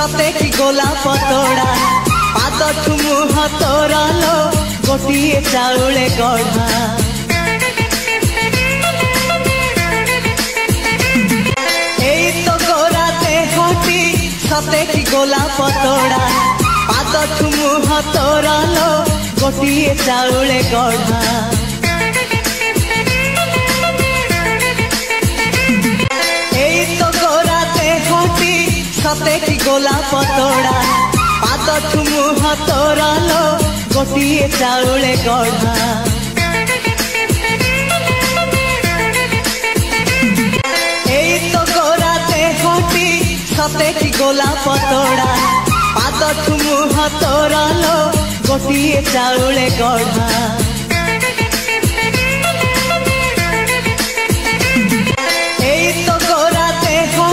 सते कि गोलाप तोड़ा पाद मुह तोरा लो गोटे चाउले गढ़ा तो गोरा देहटी सते कि गोलाप तोड़ा पाद मुह तोरा लो गोटे चाउले गढ़ा तो गोरा देहटी सते कि गोलाप तोड़ा पाद मुह तोरा लो गोटे चाउले गढ़ा तो गोरा देहटी सते कि गोलाप तोड़ा पाद मुह तोरा लो गोटे चाउले गढ़ा।